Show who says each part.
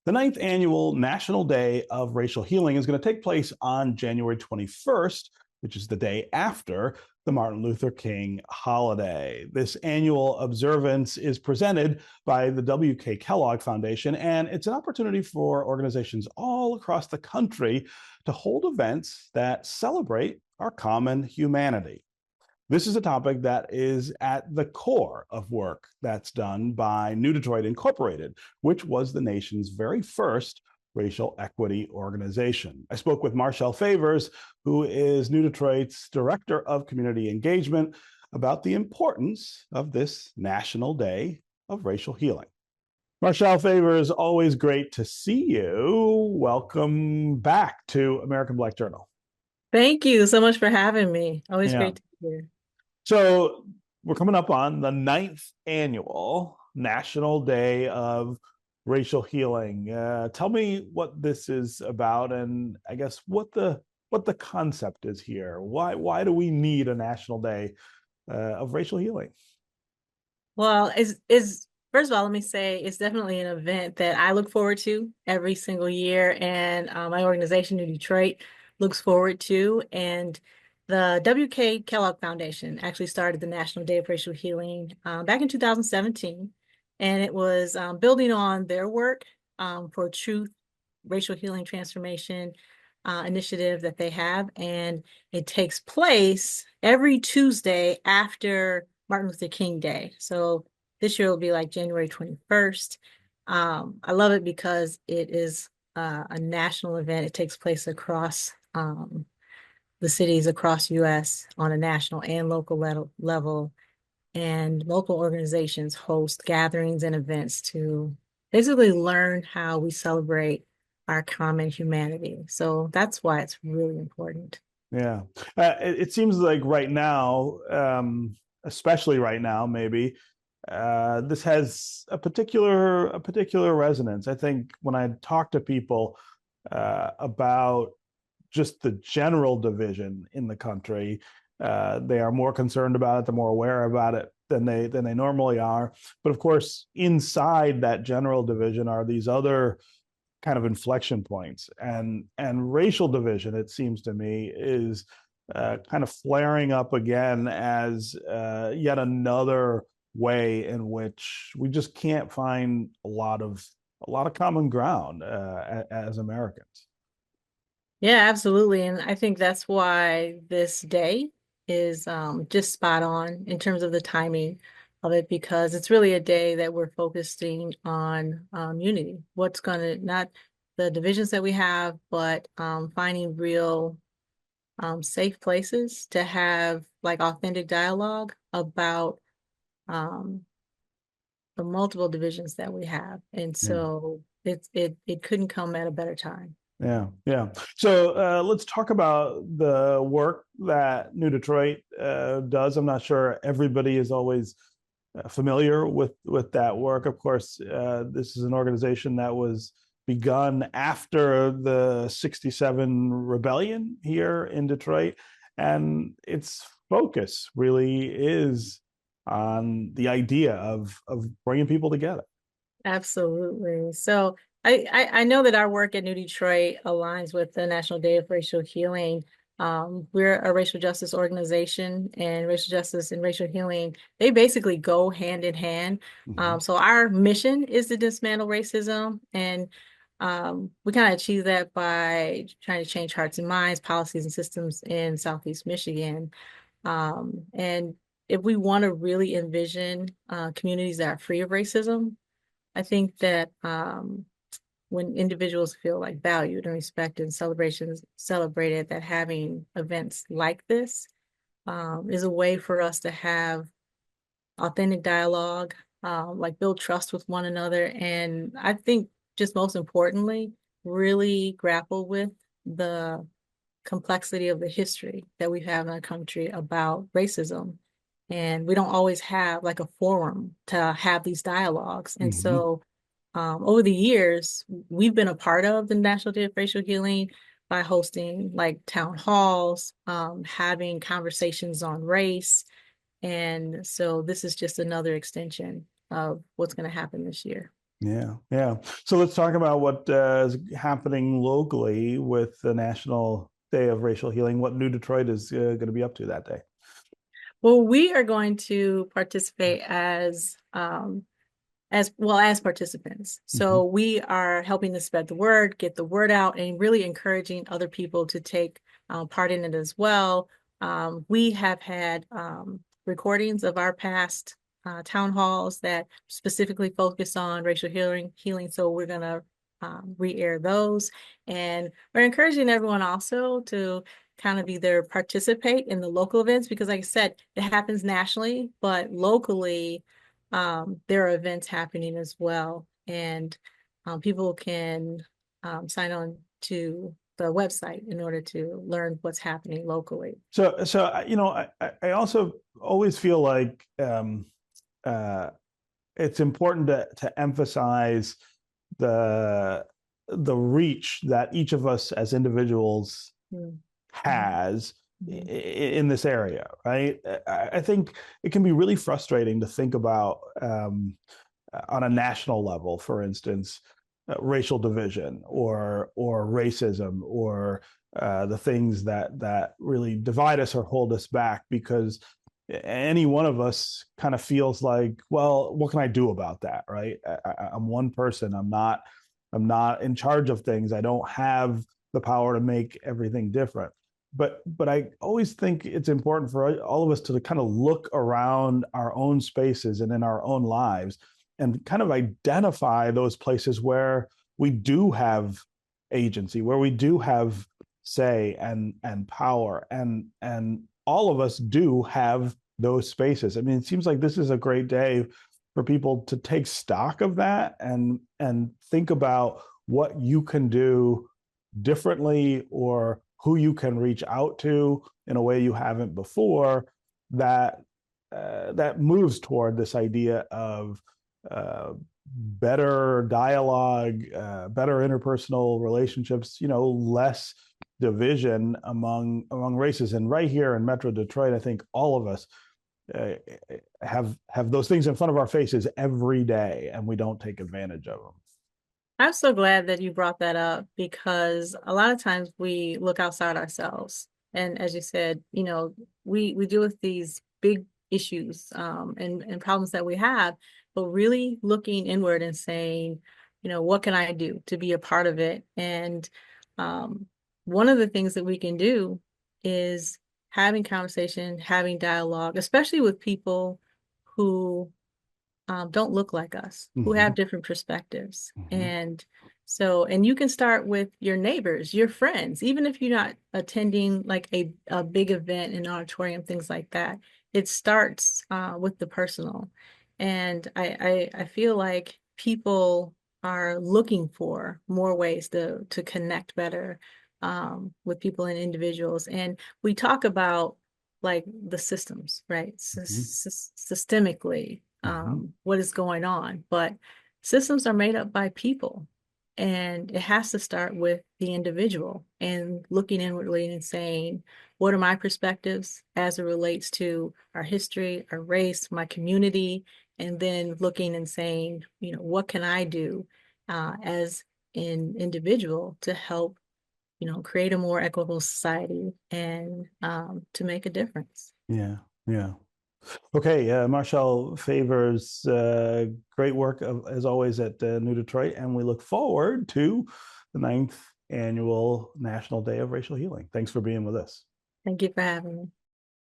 Speaker 1: The ninth annual National Day of Racial Healing is going to take place on January 21st, which is the day after the Martin Luther King holiday. This annual observance is presented by the W.K. Kellogg Foundation, and it's an opportunity for organizations all across the country to hold events that celebrate our common humanity. This is a topic that is at the core of work that's done by New Detroit Incorporated, which was the nation's very first racial equity organization. I spoke with Marshalle Favors, who is New Detroit's Director of Community Engagement, about the importance of this National Day of Racial Healing. Marshalle Favors, always great to see you. Welcome back to American Black Journal.
Speaker 2: Thank you so much for having me. Always
Speaker 1: Yeah.
Speaker 2: great to be here.
Speaker 1: So we're coming up on the ninth annual National Day of Racial Healing. Tell me what this is about, and I guess what the concept is here. Why do we need a National Day of Racial Healing?
Speaker 2: Well, is first of all, let me say it's definitely an event that I look forward to every single year, and my organization, New Detroit, looks forward to. And the W.K. Kellogg Foundation actually started the National Day of Racial Healing back in 2017, and it was building on their work for Truth, Racial Healing Transformation initiative that they have, and it takes place every Tuesday after Martin Luther King Day. So this year will be like January 21st. I love it because it is a national event. It takes place across the cities across U.S. on a national and local level. And local organizations host gatherings and events to basically learn how we celebrate our common humanity. So that's why it's really important.
Speaker 1: Yeah, it seems like right now, especially right now, maybe this has a particular resonance. I think when I talk to people about just the general division in the country, they are more concerned about it, they're more aware about it than they normally are. But of course, inside that general division are these other kind of inflection points, and racial division, it seems to me, is kind of flaring up again as yet another way in which we just can't find a lot of common ground as Americans.
Speaker 2: Yeah, absolutely. And I think that's why this day is just spot on in terms of the timing of it, because it's really a day that we're focusing on unity. What's going to, not the divisions that we have, but finding real safe places to have like authentic dialogue about um, the multiple divisions that we have. And
Speaker 1: Yeah.
Speaker 2: so it couldn't come at a better time.
Speaker 1: Yeah, yeah. So let's talk about the work that New Detroit does. I'm not sure everybody is always familiar with that work. Of course, this is an organization that was begun after the '67 rebellion here in Detroit, and its focus really is on the idea of bringing people together.
Speaker 2: Absolutely. So I know that our work at New Detroit aligns with the National Day of Racial Healing. We're a racial justice organization, and racial justice and racial healing, they basically go hand in hand.
Speaker 1: Mm-hmm.
Speaker 2: So our mission is to dismantle racism, and we kind of achieve that by trying to change hearts and minds, policies, and systems in Southeast Michigan. And if we want to really envision communities that are free of racism, I think that when individuals feel like valued and respected and celebrated, that having events like this is a way for us to have authentic dialogue, like build trust with one another. And I think just most importantly, really grapple with the complexity of the history that we have in our country about racism. And we don't always have like a forum to have these dialogues. And
Speaker 1: Mm-hmm.
Speaker 2: so over the years, we've been a part of the National Day of Racial Healing by hosting like town halls, having conversations on race. And so this is just another extension of what's going to happen this year.
Speaker 1: Yeah, yeah. So let's talk about what is happening locally with the National Day of Racial Healing. What New Detroit is going to be up to that day?
Speaker 2: Well, we are going to participate as well as participants.
Speaker 1: Mhm.
Speaker 2: So we are helping to spread the word, get the word out, and really encouraging other people to take part in it as well. We have had recordings of our past town halls that specifically focus on racial healing. So we're going to re-air those. And we're encouraging everyone also to kind of either participate in the local events, because like I said, it happens nationally, but locally, there are events happening as well. And people can sign on to the website in order to learn what's happening locally.
Speaker 1: I also always feel like uh, it's important to emphasize the reach that each of us as individuals
Speaker 2: Mm-hmm.
Speaker 1: has
Speaker 2: Mm-hmm.
Speaker 1: in this area, right? I think it can be really frustrating to think about on a national level, for instance, racial division or racism or the things that really divide us or hold us back, because any one of us kind of feels like, well, what can I do about that, right? I'm one person. I'm not in charge of things. I don't have the power to make everything different. But I always think it's important for all of us to kind of look around our own spaces and in our own lives and kind of identify those places where we do have agency, where we do have say and power, and all of us do have those spaces. I mean, it seems like this is a great day for people to take stock of that and think about what you can do differently or who you can reach out to in a way you haven't before, that that moves toward this idea of uh, better dialogue, better interpersonal relationships, less division among races. And right here in Metro Detroit, I think all of us uh, have those things in front of our faces every day, and we don't take advantage of them.
Speaker 2: I'm so glad that you brought that up, because a lot of times we look outside ourselves. And as you said, we deal with these big issues and problems that we have, but really looking inward and saying, what can I do to be a part of it? And um, one of the things that we can do is having conversation, having dialogue, especially with people who don't look like us, who
Speaker 1: Mm-hmm.
Speaker 2: have different perspectives.
Speaker 1: Mm-hmm.
Speaker 2: And you can start with your neighbors, your friends, even if you're not attending like a big event in an auditorium, things like that. It starts with the personal. And I feel like people are looking for more ways to connect better with people and individuals. And we talk about like the systems, right?
Speaker 1: Mm-hmm.
Speaker 2: Systemically,
Speaker 1: Mm-hmm.
Speaker 2: what is going on. But systems are made up by people, and it has to start with the individual and looking inwardly and saying, what are my perspectives as it relates to our history, our race, my community? And then looking and saying, what can I do as an individual to help, create a more equitable society and to make a difference.
Speaker 1: Yeah, yeah. Okay, Marshalle Favors, great work as always at New Detroit, and we look forward to the ninth annual National Day of Racial Healing. Thanks for being with us.
Speaker 2: Thank you for having me.